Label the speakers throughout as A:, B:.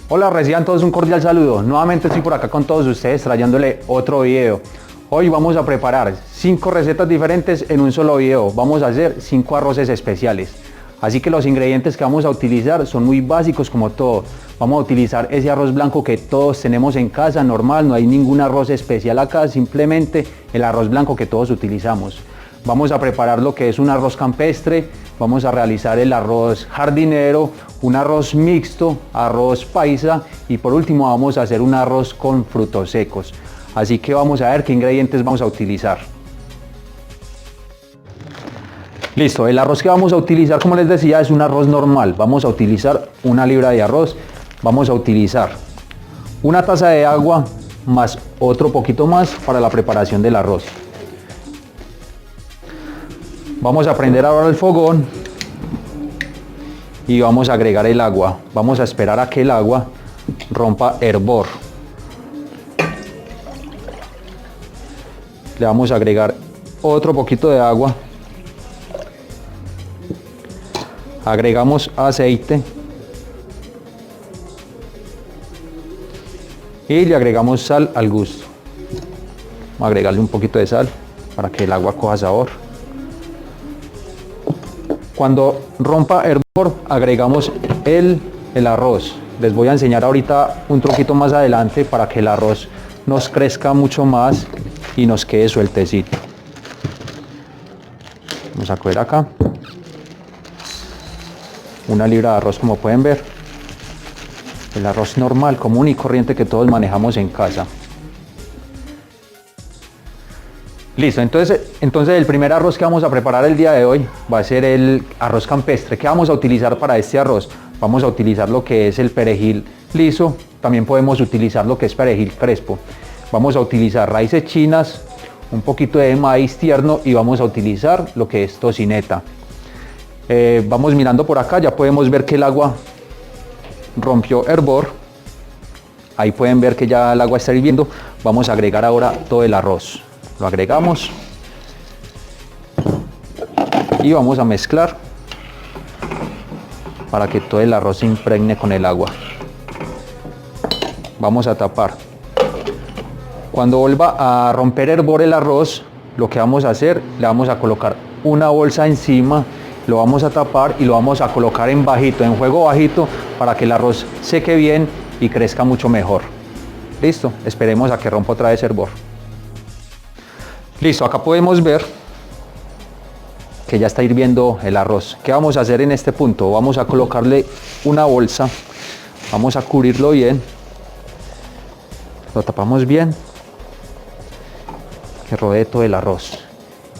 A: Hola, reciban todos un cordial saludo. Nuevamente estoy por acá con todos ustedes trayéndole otro video. Hoy vamos a preparar 5 recetas diferentes en un solo video. Vamos a hacer 5 arroces especiales. Así que los ingredientes que vamos a utilizar son muy básicos como todo. Vamos a utilizar ese arroz blanco que todos tenemos en casa, normal, no hay ningún arroz especial acá, simplemente el arroz blanco que todos utilizamos. Vamos a preparar lo que es un arroz campestre, vamos a realizar el arroz jardinero, un arroz mixto, arroz paisa y por último vamos a hacer un arroz con frutos secos. Así que vamos a ver qué ingredientes vamos a utilizar. Listo, el arroz que vamos a utilizar, como les decía, es un arroz normal. Vamos a utilizar 1 libra de arroz, vamos a utilizar 1 taza de agua más otro poquito más para la preparación del arroz. Vamos a prender ahora el fogón y vamos a agregar el agua. Vamos a esperar a que el agua rompa hervor. Le vamos a agregar otro poquito de agua. Agregamos aceite y le agregamos sal al gusto. Vamos a agregarle un poquito de sal para que el agua coja sabor. Cuando rompa hervor, agregamos el arroz. Les voy a enseñar ahorita un truquito más adelante para que el arroz nos crezca mucho más y nos quede sueltecito. Vamos a coger acá 1 libra de arroz, como pueden ver, el arroz normal, común y corriente que todos manejamos en casa. Listo, entonces el primer arroz que vamos a preparar el día de hoy va a ser el arroz campestre. ¿Qué vamos a utilizar para este arroz? Vamos a utilizar lo que es el perejil liso, también podemos utilizar lo que es perejil crespo. Vamos a utilizar raíces chinas, un poquito de maíz tierno y vamos a utilizar lo que es tocineta. Vamos mirando por acá, ya podemos ver que el agua rompió hervor. Ahí pueden ver que ya el agua está hirviendo. Vamos a agregar ahora todo el arroz. Lo agregamos y vamos a mezclar para que todo el arroz se impregne con el agua. Vamos a tapar. Cuando vuelva a romper hervor el arroz, lo que vamos a hacer, le vamos a colocar una bolsa encima, lo vamos a tapar y lo vamos a colocar en bajito, en fuego bajito, para que el arroz seque bien y crezca mucho mejor. Listo, esperemos a que rompa otra vez hervor. Listo, acá podemos ver que ya está hirviendo el arroz. ¿Qué vamos a hacer en este punto? Vamos a colocarle una bolsa, vamos a cubrirlo bien, lo tapamos bien, que rodee todo el arroz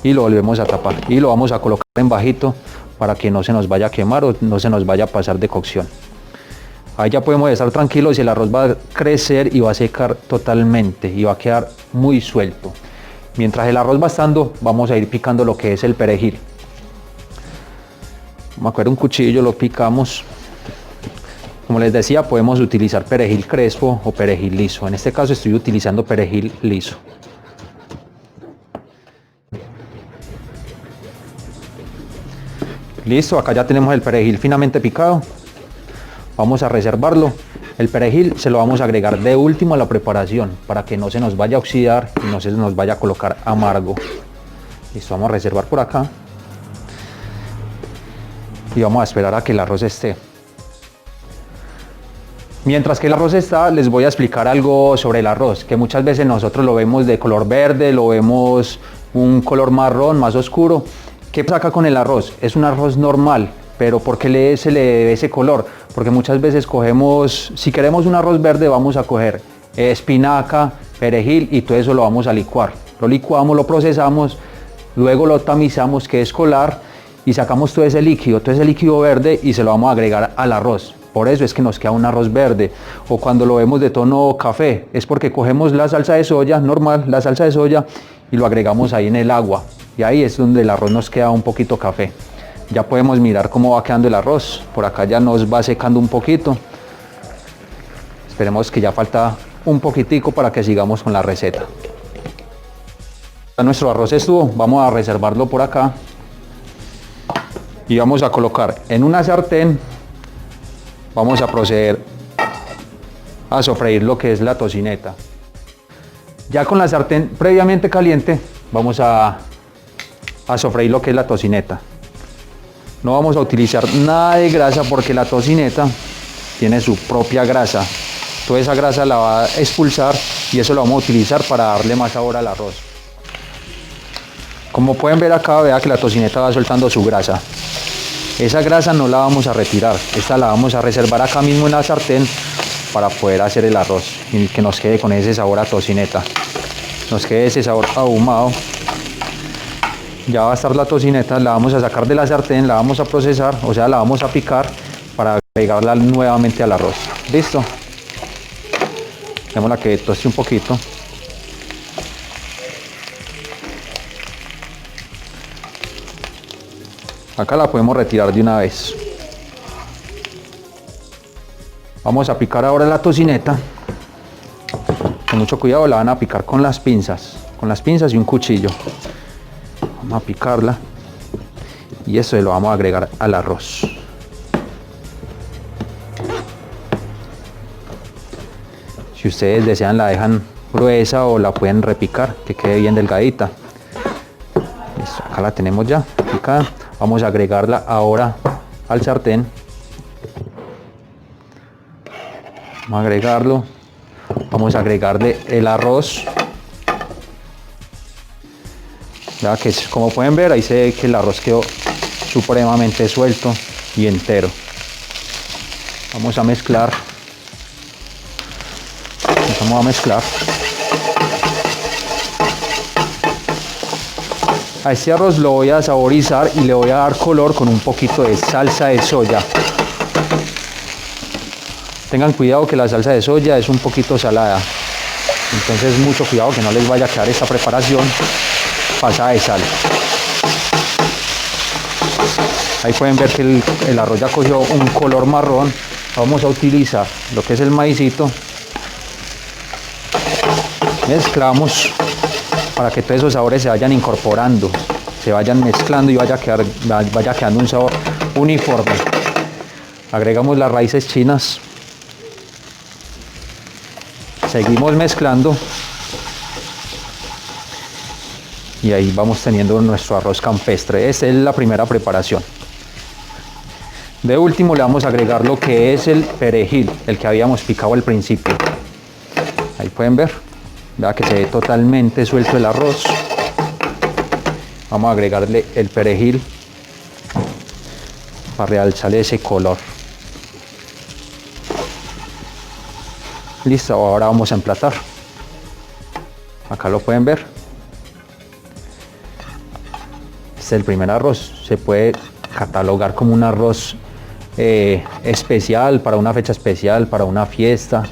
A: y lo volvemos a tapar y lo vamos a colocar en bajito para que no se nos vaya a quemar o no se nos vaya a pasar de cocción. Ahí ya podemos estar tranquilos y el arroz va a crecer y va a secar totalmente y va a quedar muy suelto. Mientras el arroz va estando, vamos a ir picando lo que es el perejil. Vamos a coger un cuchillo, lo picamos. Como les decía, podemos utilizar perejil crespo o perejil liso. En este caso estoy utilizando perejil liso. Listo, acá ya tenemos el perejil finamente picado. Vamos a reservarlo. El perejil se lo vamos a agregar de último a la preparación para que no se nos vaya a oxidar y no se nos vaya a colocar amargo. Listo, vamos a reservar por acá. Y vamos a esperar a que el arroz esté. Mientras que el arroz está, les voy a explicar algo sobre el arroz, que muchas veces nosotros lo vemos de color verde, lo vemos un color marrón, más oscuro. ¿Qué pasa acá con el arroz? Es un arroz normal, pero ¿por qué se le debe ese color? Porque muchas veces cogemos, si queremos un arroz verde, vamos a coger espinaca, perejil y todo eso lo vamos a licuar. Lo licuamos, lo procesamos, luego lo tamizamos, que es colar, y sacamos todo ese líquido verde y se lo vamos a agregar al arroz. Por eso es que nos queda un arroz verde. O cuando lo vemos de tono café, es porque cogemos la salsa de soya normal, la salsa de soya, y lo agregamos ahí en el agua. Y ahí es donde el arroz nos queda un poquito café. Ya podemos mirar cómo va quedando el arroz. Por acá ya nos va secando un poquito. Esperemos que ya falta un poquitico para que sigamos con la receta. Ya nuestro arroz estuvo, vamos a reservarlo por acá. Y vamos a colocar en una sartén, vamos a proceder a sofreír lo que es la tocineta. Ya con la sartén previamente caliente vamos a sofreír lo que es la tocineta. No vamos a utilizar nada de grasa porque la tocineta tiene su propia grasa. Toda esa grasa la va a expulsar y eso lo vamos a utilizar para darle más sabor al arroz. Como pueden ver acá, vea que la tocineta va soltando su grasa. Esa grasa no la vamos a retirar, esta la vamos a reservar acá mismo en la sartén para poder hacer el arroz y que nos quede con ese sabor a tocineta. Nos quede ese sabor ahumado. Ya va a estar la tocineta, la vamos a sacar de la sartén, la vamos a procesar, o sea, la vamos a picar para agregarla nuevamente al arroz. ¿Listo? Dejémosla que toste un poquito. Acá la podemos retirar de una vez. Vamos a picar ahora la tocineta. Con mucho cuidado la van a picar con las pinzas y un cuchillo. Vamos a picarla y eso lo vamos a agregar al arroz. Si ustedes desean la dejan gruesa o la pueden repicar, que quede bien delgadita. Listo, acá la tenemos ya picada. Vamos a agregarla ahora al sartén. Vamos a agregarlo. Vamos a agregarle el arroz. Ya que como pueden ver, ahí se ve que el arroz quedó supremamente suelto y entero. Vamos a mezclar. Vamos a mezclar. A este arroz lo voy a saborizar y le voy a dar color con un poquito de salsa de soya. Tengan cuidado que la salsa de soya es un poquito salada. Entonces mucho cuidado que no les vaya a quedar esta preparación pasada de sal. Ahí pueden ver que el arroz ya cogió un color marrón. Vamos a utilizar lo que es el maicito. Mezclamos para que todos esos sabores se vayan incorporando, se vayan mezclando y vaya quedando un sabor uniforme. Agregamos las raíces chinas. Seguimos mezclando. Y ahí vamos teniendo nuestro arroz campestre. Esta es la primera preparación. De último le vamos a agregar lo que es el perejil, el que habíamos picado al principio. Ahí pueden ver, vea que se ve totalmente suelto el arroz. Vamos a agregarle el perejil para realzarle ese color. Listo, ahora vamos a emplatar. Acá lo pueden ver. Este es el primer arroz. Se puede catalogar como un arroz especial, para una fecha especial, para una fiesta.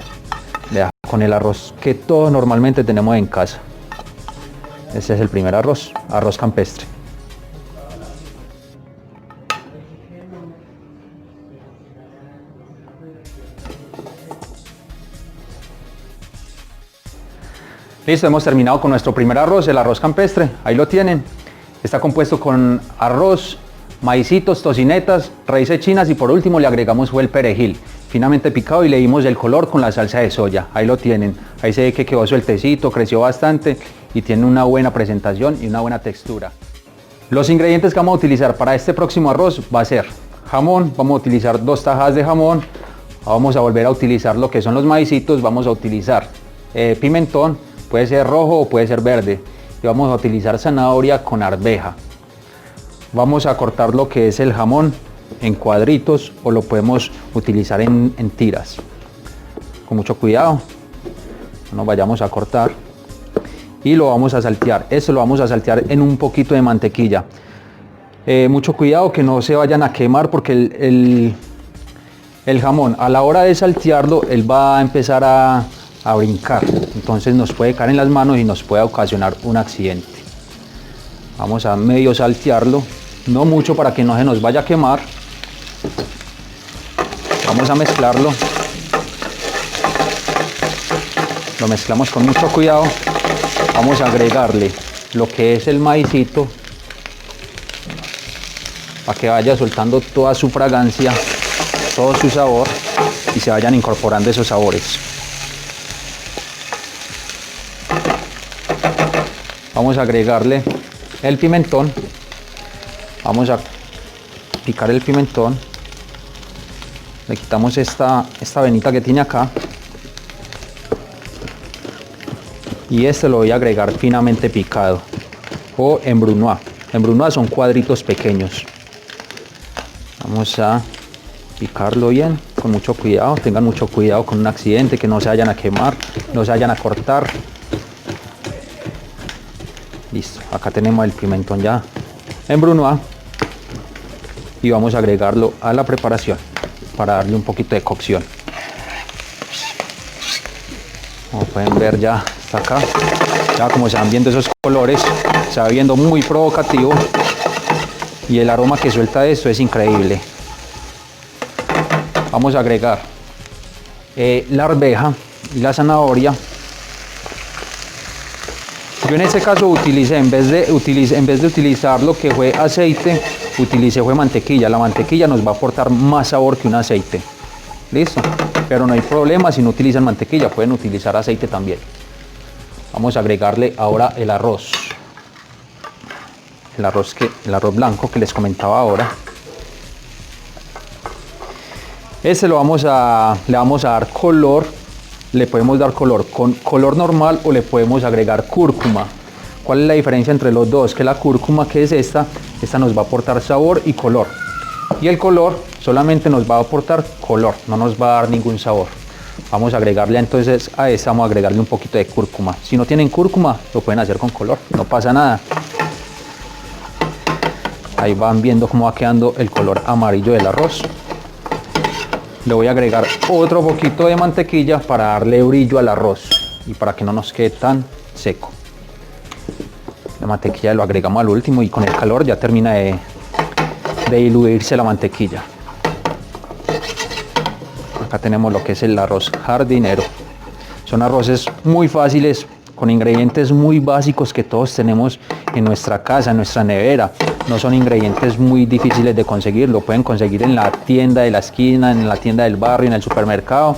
A: Con el arroz que todos normalmente tenemos en casa. Este es el primer arroz, arroz campestre. Listo, hemos terminado con nuestro primer arroz, el arroz campestre. Ahí lo tienen. Está compuesto con arroz, maicitos, tocinetas, raíces chinas y por último le agregamos el perejil finamente picado y le dimos el color con la salsa de soya. Ahí lo tienen. Ahí se ve que quedó sueltecito, creció bastante y tiene una buena presentación y una buena textura. Los ingredientes que vamos a utilizar para este próximo arroz va a ser jamón. Vamos a utilizar 2 tajadas de jamón. Vamos a volver a utilizar lo que son los maicitos. Vamos a utilizar pimentón, puede ser rojo o puede ser verde. Y vamos a utilizar zanahoria con arveja. Vamos a cortar lo que es el jamón en cuadritos o lo podemos utilizar en tiras. Con mucho cuidado, no nos vayamos a cortar. Y lo vamos a saltear. Esto lo vamos a saltear en un poquito de mantequilla. Mucho cuidado que no se vayan a quemar porque el jamón a la hora de saltearlo él va a empezar a brincar. Entonces nos puede caer en las manos y nos puede ocasionar un accidente. Vamos a medio saltearlo. No mucho para que no se nos vaya a quemar. Vamos a mezclarlo. Lo mezclamos con mucho cuidado. Vamos a agregarle lo que es el maicito para que vaya soltando toda su fragancia, todo su sabor y se vayan incorporando esos sabores. vamos a agregarle el pimentón. Vamos a picar el pimentón. Le quitamos esta venita que tiene acá. Y este lo voy a agregar finamente picado o en brunoise. En brunoise son cuadritos pequeños. Vamos a picarlo bien, con mucho cuidado. Tengan mucho cuidado con un accidente, que no se vayan a quemar, no se vayan a cortar. Listo, acá tenemos el pimentón ya en brunoise y vamos a agregarlo a la preparación para darle un poquito de cocción. Como pueden ver, ya está acá. Ya como se van viendo esos colores, se va viendo muy provocativo y el aroma que suelta esto es increíble. Vamos a agregar la arveja y la zanahoria. Yo en este caso utilicé, en vez de utilizar lo que fue aceite, utilicé fue mantequilla. La mantequilla nos va a aportar más sabor que un aceite. Listo, pero no hay problema si no utilizan mantequilla, pueden utilizar aceite también. Vamos a agregarle ahora el arroz. El arroz blanco que les comentaba ahora. Este le vamos a dar color. Le podemos dar color con color normal o le podemos agregar cúrcuma. ¿Cuál es la diferencia entre los dos? Que la cúrcuma, que es esta nos va a aportar sabor y color. Y el color solamente nos va a aportar color, no nos va a dar ningún sabor. Vamos a agregarle entonces a esta, vamos a agregarle un poquito de cúrcuma. Si no tienen cúrcuma, lo pueden hacer con color, no pasa nada. Ahí van viendo cómo va quedando el color amarillo del arroz. Le voy a agregar otro poquito de mantequilla para darle brillo al arroz y para que no nos quede tan seco. La mantequilla lo agregamos al último y con el calor ya termina de diluirse la mantequilla. Acá tenemos lo que es el arroz jardinero. Son arroces muy fáciles, con ingredientes muy básicos que todos tenemos en nuestra casa, en nuestra nevera. No son ingredientes muy difíciles de conseguir, lo pueden conseguir en la tienda de la esquina, en la tienda del barrio, en el supermercado.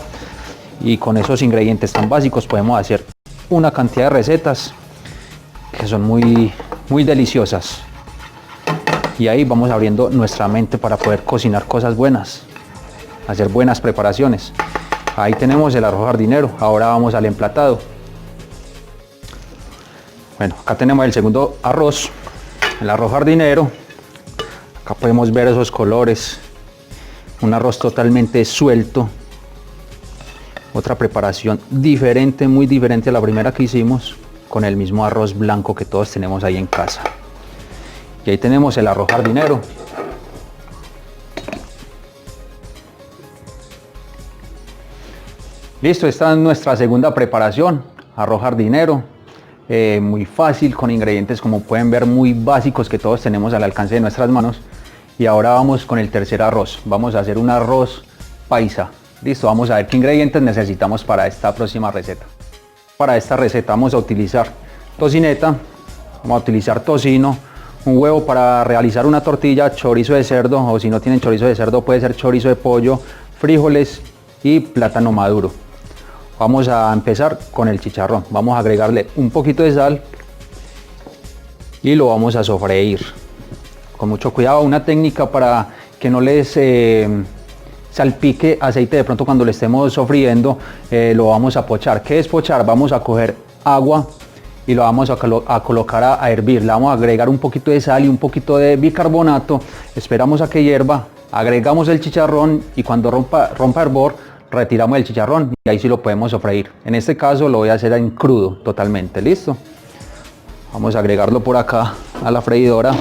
A: Y con esos ingredientes tan básicos podemos hacer una cantidad de recetas que son muy deliciosas. Y ahí vamos abriendo nuestra mente para poder cocinar cosas buenas, hacer buenas preparaciones. Ahí tenemos el arroz jardinero, ahora vamos al emplatado. Bueno, acá tenemos el segundo arroz, el arroz jardinero. Acá podemos ver esos colores, un arroz totalmente suelto. Otra preparación diferente, muy diferente a la primera que hicimos, con el mismo arroz blanco que todos tenemos ahí en casa. Y ahí tenemos el arroz jardinero. Listo, esta es nuestra segunda preparación, arroz jardinero. Muy fácil, con ingredientes, como pueden ver, muy básicos que todos tenemos al alcance de nuestras manos. Y ahora vamos con el tercer arroz. Vamos a hacer un arroz paisa. Listo, vamos a ver qué ingredientes necesitamos para esta próxima receta. Para esta receta vamos a utilizar tocineta, vamos a utilizar tocino, un huevo para realizar una tortilla, chorizo de cerdo, o si no tienen chorizo de cerdo puede ser chorizo de pollo, frijoles y plátano maduro. Vamos a empezar con el chicharrón. Vamos a agregarle un poquito de sal y lo vamos a sofreír. Con mucho cuidado, una técnica para que no les salpique aceite de pronto cuando lo estemos sofriendo, lo vamos a pochar. ¿Qué es pochar? Vamos a coger agua y lo vamos a colocar a hervir. Le vamos a agregar un poquito de sal y un poquito de bicarbonato. Esperamos a que hierva, agregamos el chicharrón y cuando rompa hervor, retiramos el chicharrón y ahí sí lo podemos sofreír. En este caso lo voy a hacer en crudo totalmente. Listo, vamos a agregarlo por acá a la freidora.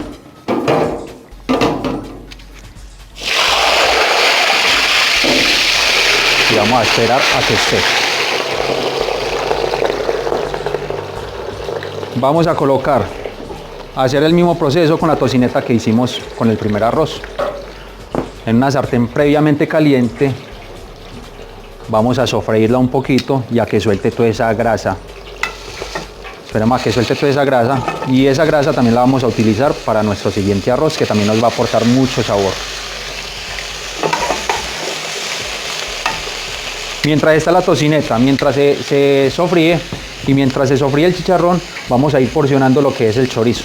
A: Y vamos a esperar a que esté. Vamos a hacer el mismo proceso con la tocineta que hicimos con el primer arroz. En una sartén previamente caliente vamos a sofreírla un poquito y a que suelte toda esa grasa. Esperemos a que suelte toda esa grasa y esa grasa también la vamos a utilizar para nuestro siguiente arroz, que también nos va a aportar mucho sabor. Mientras está la tocineta, mientras se sofríe, Y mientras se sofríe el chicharrón, vamos a ir porcionando lo que es el chorizo.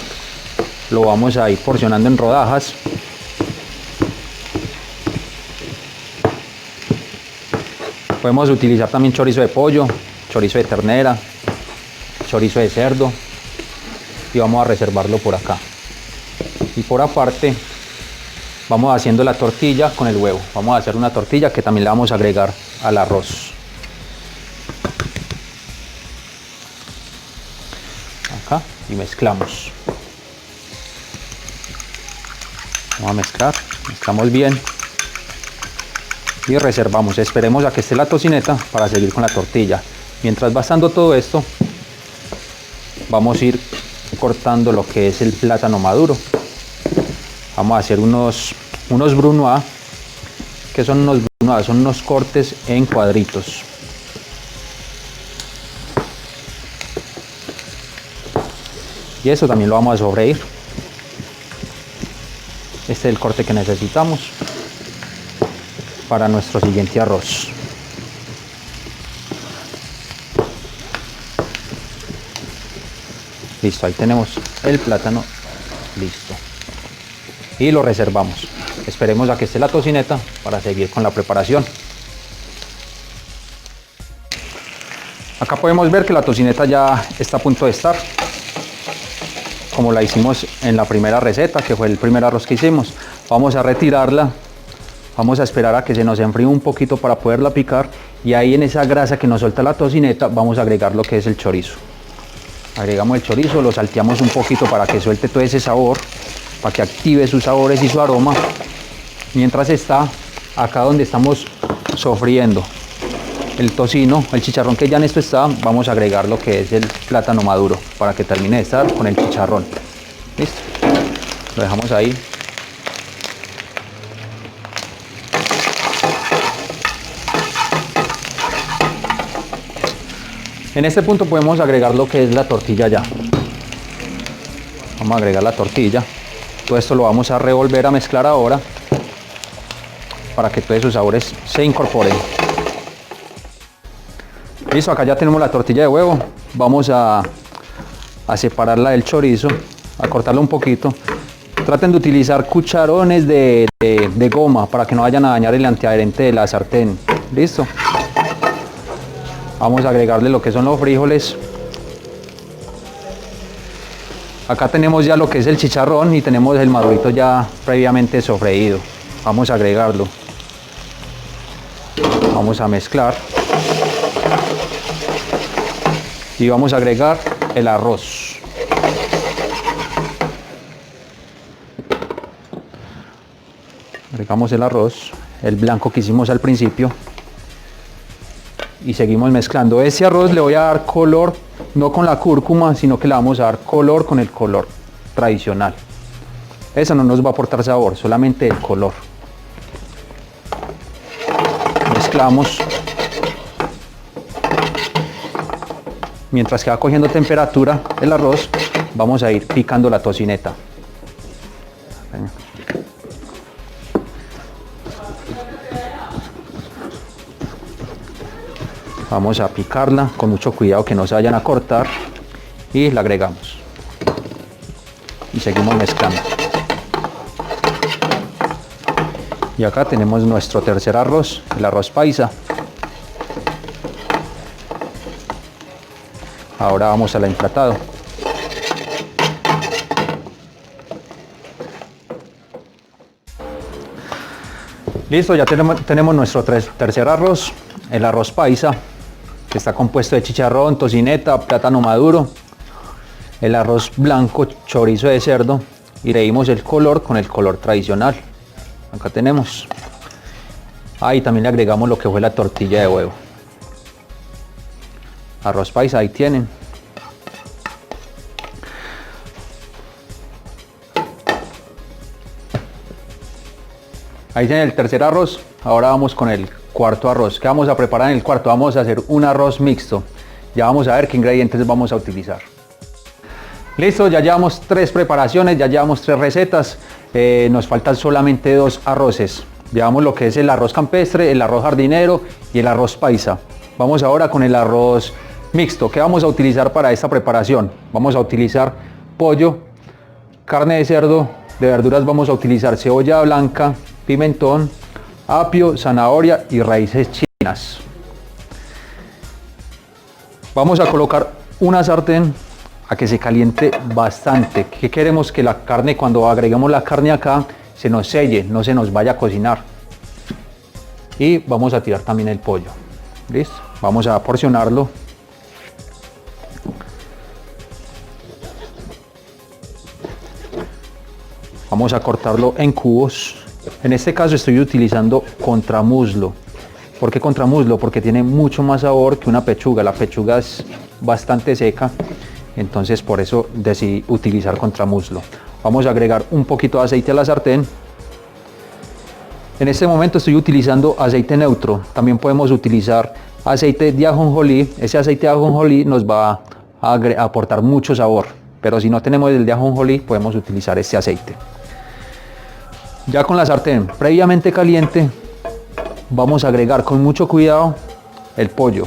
A: Lo vamos a ir porcionando en rodajas. Podemos utilizar también chorizo de pollo, chorizo de ternera, chorizo de cerdo, y vamos a reservarlo por acá. Y por aparte vamos haciendo la tortilla con el huevo. Vamos a hacer una tortilla que también le vamos a agregar al arroz. Acá, y mezclamos. Vamos a mezclar, mezclamos bien. Y reservamos, esperemos a que esté la tocineta para seguir con la tortilla. Mientras va estando todo esto, vamos a ir cortando lo que es el plátano maduro. Vamos a hacer unos brunoise. ¿Qué son unos brunoise? Son unos cortes en cuadritos. Y eso también lo vamos a sofreír. Este es el corte que necesitamos para nuestro siguiente arroz. Listo, ahí tenemos el plátano listo. Y lo reservamos. Esperemos a que esté la tocineta para seguir con la preparación. Acá podemos ver que la tocineta ya está a punto de estar, como la hicimos en la primera receta, que fue el primer arroz que hicimos. Vamos a retirarla. Vamos a esperar a que se nos enfríe un poquito para poderla picar, y ahí en esa grasa que nos suelta la tocineta vamos a agregar lo que es el chorizo. Agregamos el chorizo, lo salteamos un poquito para que suelte todo ese sabor, para que active sus sabores y su aroma. Mientras está acá donde estamos sofriendo el tocino, el chicharrón que ya en esto está, vamos a agregar lo que es el plátano maduro para que termine de estar con el chicharrón. Listo, lo dejamos ahí. En este punto podemos agregar lo que es la tortilla ya. Vamos a agregar la tortilla. Todo esto lo vamos a revolver, a mezclar ahora, para que todos esos sabores se incorporen. Listo, acá ya tenemos la tortilla de huevo. Vamos a separarla del chorizo, a cortarla un poquito. Traten de utilizar cucharones de goma para que no vayan a dañar el antiadherente de la sartén. Listo. Vamos a agregarle lo que son los frijoles. Acá tenemos ya lo que es el chicharrón y tenemos el madurito ya previamente sofreído. Vamos a agregarlo. Vamos a mezclar. Y vamos a agregar el arroz. Agregamos el arroz, el blanco que hicimos al principio. Y seguimos mezclando. Ese arroz le voy a dar color, no con la cúrcuma, sino que le vamos a dar color con el color tradicional. Eso no nos va a aportar sabor, solamente el color. Mezclamos. Mientras que va cogiendo temperatura el arroz, vamos a ir picando la tocineta. Vamos a picarla con mucho cuidado que no se vayan a cortar, y la agregamos y seguimos mezclando. Y acá tenemos nuestro tercer arroz, el arroz paisa. Ahora vamos al emplatado. Listo, ya tenemos nuestro tercer arroz, el arroz paisa, que está compuesto de chicharrón, tocineta, plátano maduro, el arroz blanco, chorizo de cerdo, y le dimos el color con el color tradicional. Acá tenemos. Ahí también le agregamos lo que fue la tortilla de huevo. Arroz paisa, ahí tienen. Ahí tienen el tercer arroz. Ahora vamos con el cuarto arroz. ¿Qué vamos a preparar en el cuarto? Vamos a hacer un arroz mixto. Ya vamos a ver qué ingredientes vamos a utilizar. Listo, ya llevamos 3 preparaciones, ya llevamos 3 recetas. Nos faltan solamente 2 arroces. Llevamos lo que es el arroz campestre, el arroz jardinero y el arroz paisa. Vamos ahora con el arroz mixto. ¿Qué vamos a utilizar para esta preparación? Vamos a utilizar pollo, carne de cerdo, de verduras vamos a utilizar cebolla blanca, pimentón, apio, zanahoria y raíces chinas. Vamos a colocar una sartén a que se caliente bastante. ¿Qué queremos? Que la carne, cuando agreguemos la carne acá, se nos selle, no se nos vaya a cocinar. Y vamos a tirar también el pollo. ¿Listo? Vamos a porcionarlo. Vamos a cortarlo en cubos. En este caso estoy utilizando contramuslo. ¿Por qué contramuslo? Porque tiene mucho más sabor que una pechuga. La pechuga es bastante seca, entonces por eso decidí utilizar contramuslo. Vamos a agregar un poquito de aceite a la sartén. En este momento estoy utilizando aceite neutro. También podemos utilizar aceite de ajonjolí. Ese aceite de ajonjolí nos va a aportar mucho sabor, pero si no tenemos el de ajonjolí podemos utilizar este aceite. Ya con la sartén previamente caliente, vamos a agregar con mucho cuidado el pollo,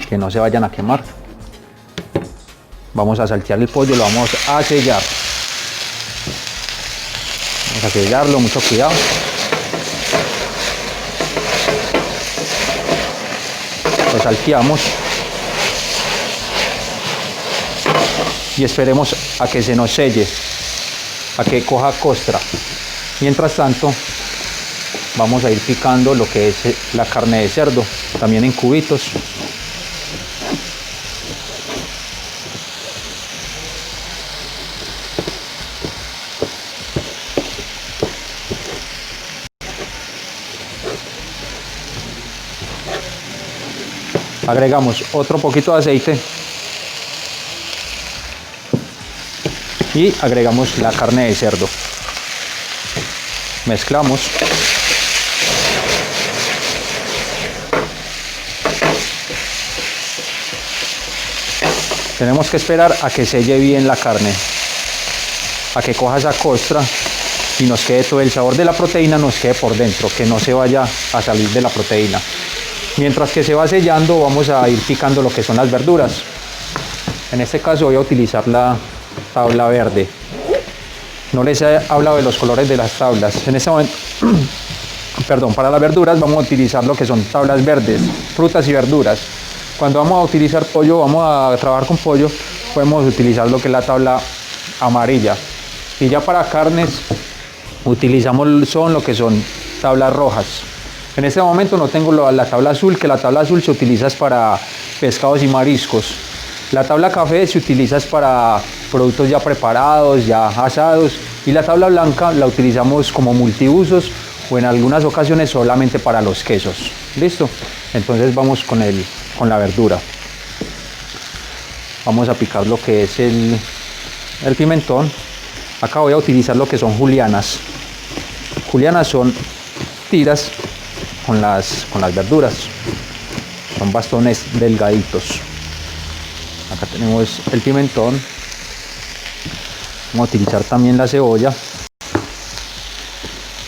A: que no se vayan a quemar. Vamos a saltear el pollo, lo vamos a sellar. Vamos a sellarlo, mucho cuidado. Lo salteamos y esperemos a que se nos selle, a que coja costra. Mientras tanto, vamos a ir picando lo que es la carne de cerdo, también en cubitos. Agregamos otro poquito de aceite y agregamos la carne de cerdo. Mezclamos. Tenemos que esperar a que selle bien la carne, a que coja esa costra y nos quede todo el sabor de la proteína, nos quede por dentro, que no se vaya a salir de la proteína. Mientras que se va sellando, vamos a ir picando lo que son las verduras. En este caso voy a utilizar la tabla verde. No les he hablado de los colores de las tablas. En este momento, perdón, para las verduras vamos a utilizar lo que son tablas verdes, frutas y verduras. Cuando vamos a utilizar pollo, vamos a trabajar con pollo, podemos utilizar lo que es la tabla amarilla. Y ya para carnes, utilizamos lo que son tablas rojas. En este momento no tengo la tabla azul, que la tabla azul se utiliza para pescados y mariscos. La tabla café se utiliza para productos ya preparados, ya asados. Y la tabla blanca la utilizamos como multiusos o en algunas ocasiones solamente para los quesos. ¿Listo? Entonces vamos con la verdura. Vamos a picar lo que es el pimentón. Acá voy a utilizar lo que son julianas. Julianas son tiras con las verduras. Son bastones delgaditos. Acá tenemos el pimentón. Vamos a utilizar también la cebolla.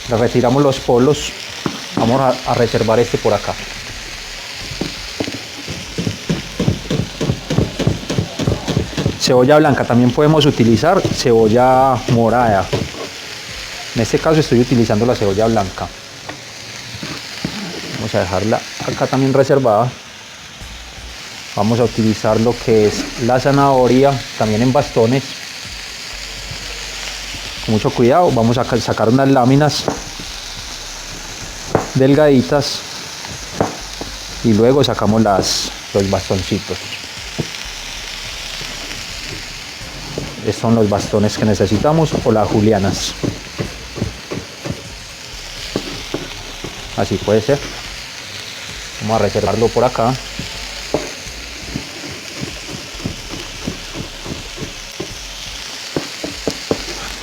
A: Le retiramos los polos. Vamos a reservar este por acá. Cebolla blanca, también podemos utilizar cebolla morada. En este caso estoy utilizando la cebolla blanca. Vamos a dejarla acá también reservada. Vamos a utilizar lo que es la zanahoria, también en bastones. Con mucho cuidado, vamos a sacar unas láminas delgaditas y luego sacamos los bastoncitos. Estos son los bastones que necesitamos, o las julianas. Así puede ser. Vamos a reservarlo por acá.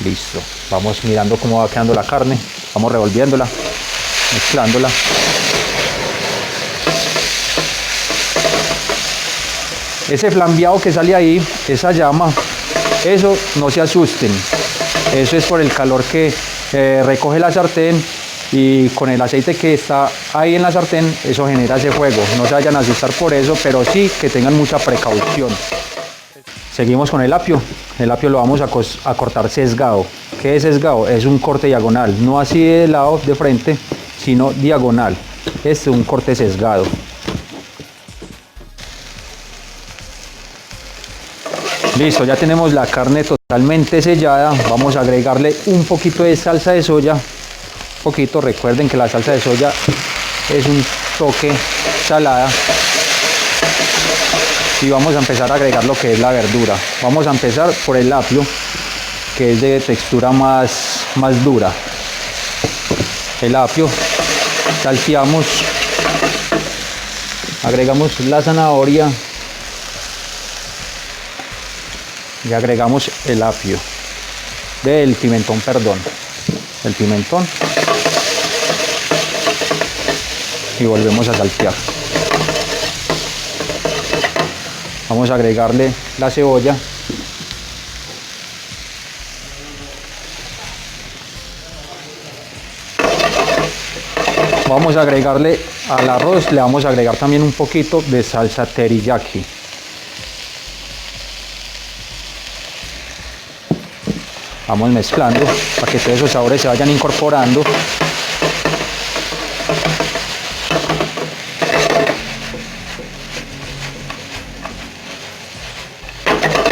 A: Listo. Vamos mirando cómo va quedando la carne. Vamos revolviéndola, mezclándola. Ese flambeado que sale ahí, esa llama, eso no se asusten. Eso es por el calor que recoge la sartén y con el aceite que está ahí en la sartén, eso genera ese fuego. No se vayan a asustar por eso, pero sí que tengan mucha precaución. Seguimos con el apio. El apio lo vamos a cortar sesgado. ¿Qué es sesgado? Es un corte diagonal, no así de lado, de frente, sino diagonal. Este es un corte sesgado. Listo, ya tenemos la carne totalmente sellada. Vamos a agregarle un poquito de salsa de soya. Un poquito, recuerden que la salsa de soya es un toque salada. Y vamos a empezar a agregar lo que es la verdura. Vamos a empezar por el apio, que es de textura más dura. El apio, salteamos, agregamos la zanahoria y agregamos el pimentón, el pimentón, y volvemos a saltear. Vamos a agregarle la cebolla, vamos a agregarle al arroz, le vamos a agregar también un poquito de salsa teriyaki. Vamos mezclando para que todos esos sabores se vayan incorporando.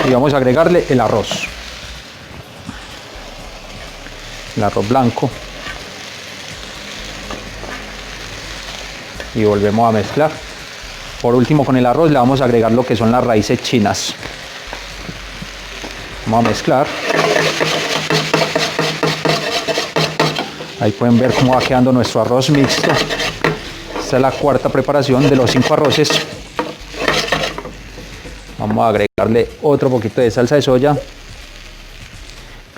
A: Y vamos a agregarle el arroz blanco, y volvemos a mezclar. Por último, con el arroz le vamos a agregar lo que son las raíces chinas. Vamos a mezclar. Ahí pueden ver cómo va quedando nuestro arroz mixto. Esta es la cuarta preparación de los 5 arroces. Vamos a agregarle otro poquito de salsa de soya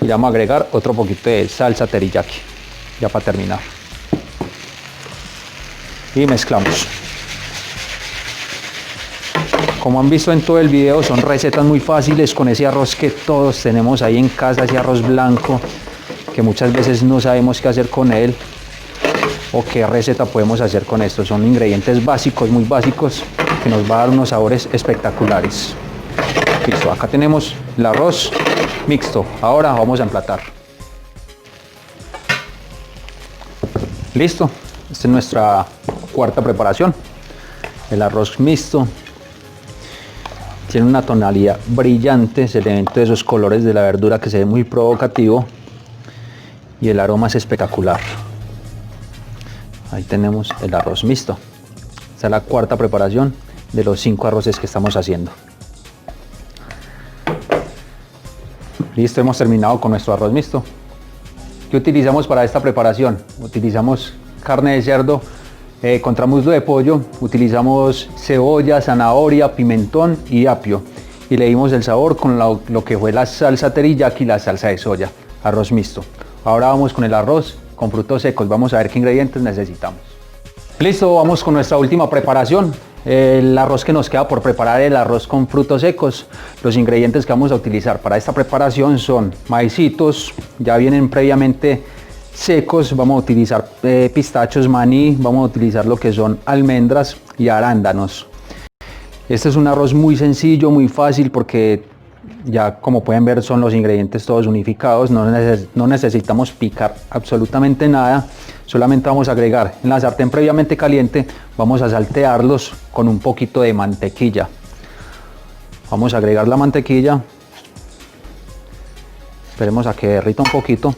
A: y vamos a agregar otro poquito de salsa teriyaki, ya para terminar. Y mezclamos. Como han visto en todo el video, son recetas muy fáciles con ese arroz que todos tenemos ahí en casa, ese arroz blanco que muchas veces no sabemos qué hacer con él o qué receta podemos hacer con esto. Son ingredientes básicos, muy básicos, que nos va a dar unos sabores espectaculares. Listo, acá tenemos el arroz mixto. Ahora vamos a emplatar. Listo, esta es nuestra cuarta preparación. El arroz mixto tiene una tonalidad brillante, se le ven todos esos colores de la verdura que se ve muy provocativo y el aroma es espectacular. Ahí tenemos el arroz mixto. Esta es la cuarta preparación de los 5 arroces que estamos haciendo. Listo, hemos terminado con nuestro arroz mixto. ¿Qué utilizamos para esta preparación? Utilizamos carne de cerdo contra muslo de pollo, utilizamos cebolla, zanahoria, pimentón y apio. Y le dimos el sabor con lo que fue la salsa teriyaki y la salsa de soya. Arroz mixto. Ahora vamos con el arroz con frutos secos. Vamos a ver qué ingredientes necesitamos. Listo, vamos con nuestra última preparación. El arroz que nos queda por preparar, el arroz con frutos secos. Los ingredientes que vamos a utilizar para esta preparación son maicitos, ya vienen previamente secos. Vamos a utilizar pistachos, maní, vamos a utilizar lo que son almendras y arándanos. Este es un arroz muy sencillo, muy fácil, porque ya como pueden ver son los ingredientes todos unificados. No necesitamos picar absolutamente nada. Solamente vamos a agregar en la sartén previamente caliente, vamos a saltearlos con un poquito de mantequilla. Vamos a agregar la mantequilla, esperemos a que derrita un poquito.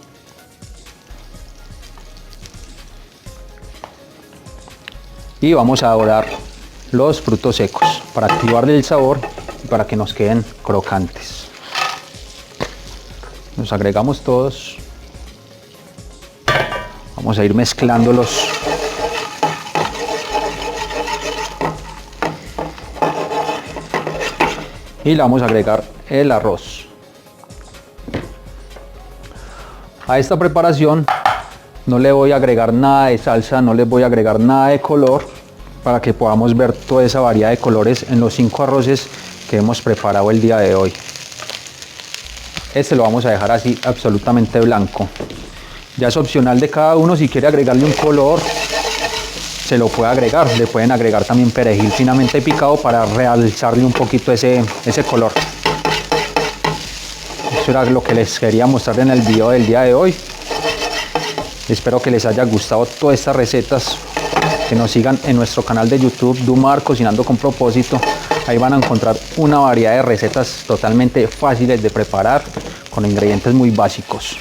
A: Y vamos a dorar los frutos secos para activarle el sabor y para que nos queden crocantes. Los agregamos todos. Vamos a ir mezclándolos. Y le vamos a agregar el arroz. A esta preparación no le voy a agregar nada de salsa, no le voy a agregar nada de color, para que podamos ver toda esa variedad de colores en los 5 arroces que hemos preparado el día de hoy. Este lo vamos a dejar así absolutamente blanco. Ya es opcional de cada uno, si quiere agregarle un color, se lo puede agregar. Le pueden agregar también perejil finamente picado para realzarle un poquito ese color. Eso era lo que les quería mostrar en el video del día de hoy. Espero que les haya gustado todas estas recetas, que nos sigan en nuestro canal de YouTube, Dumar Cocinando con Propósito. Ahí van a encontrar una variedad de recetas totalmente fáciles de preparar, con ingredientes muy básicos.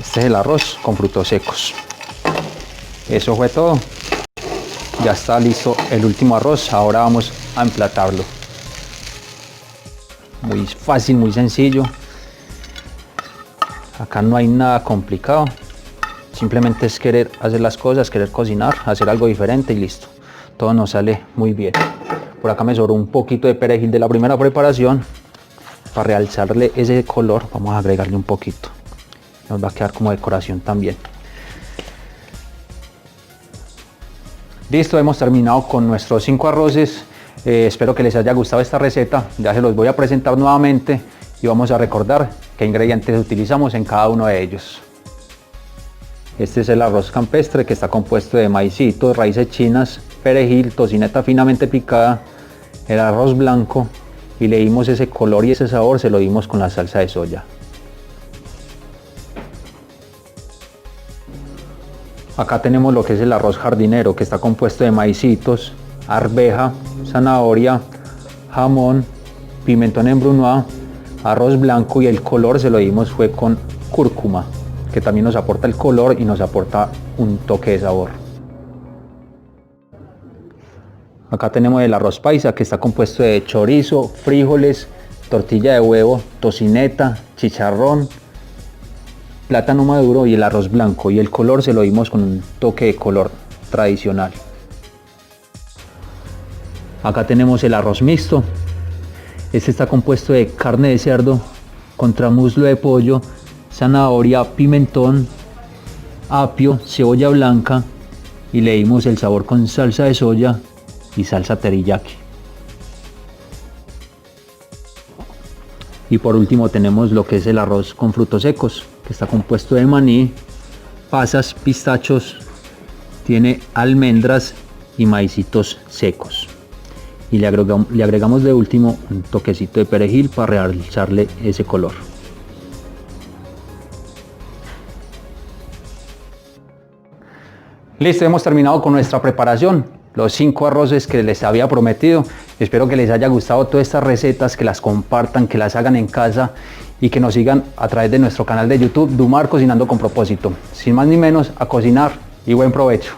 A: Este es el arroz con frutos secos. Eso fue todo. Ya está listo el último arroz. Ahora vamos a emplatarlo. Muy fácil, muy sencillo. Acá no hay nada complicado. Simplemente es querer hacer las cosas, querer cocinar, hacer algo diferente y listo. Todo nos sale muy bien. Por acá me sobró un poquito de perejil de la primera preparación. Para realzarle ese color, vamos a agregarle un poquito. Nos va a quedar como decoración también. Listo, hemos terminado con nuestros 5 arroces. Espero que les haya gustado esta receta. Ya se los voy a presentar nuevamente y vamos a recordar qué ingredientes utilizamos en cada uno de ellos. Este es el arroz campestre, que está compuesto de maicito, raíces chinas, perejil, tocineta finamente picada, el arroz blanco, y le dimos ese color y ese sabor, se lo dimos con la salsa de soya. Acá tenemos lo que es el arroz jardinero, que está compuesto de maicitos, arveja, zanahoria, jamón, pimentón en brunoise, arroz blanco, y el color se lo dimos fue con cúrcuma, que también nos aporta el color y nos aporta un toque de sabor. Acá tenemos el arroz paisa, que está compuesto de chorizo, frijoles, tortilla de huevo, tocineta, chicharrón, plátano maduro y el arroz blanco, y el color se lo dimos con un toque de color tradicional. Acá tenemos el arroz mixto. Este está compuesto de carne de cerdo, contramuslo de pollo, zanahoria, pimentón, apio, cebolla blanca, y le dimos el sabor con salsa de soya y salsa teriyaki. Y por último tenemos lo que es el arroz con frutos secos, que está compuesto de maní, pasas, pistachos, tiene almendras y maicitos secos. Y le agregamos de último un toquecito de perejil para realzarle ese color. Listo, hemos terminado con nuestra preparación, los 5 arroces que les había prometido. Espero que les haya gustado todas estas recetas, que las compartan, que las hagan en casa y que nos sigan a través de nuestro canal de YouTube, Dumar Cocinando con Propósito. Sin más ni menos, a cocinar y buen provecho.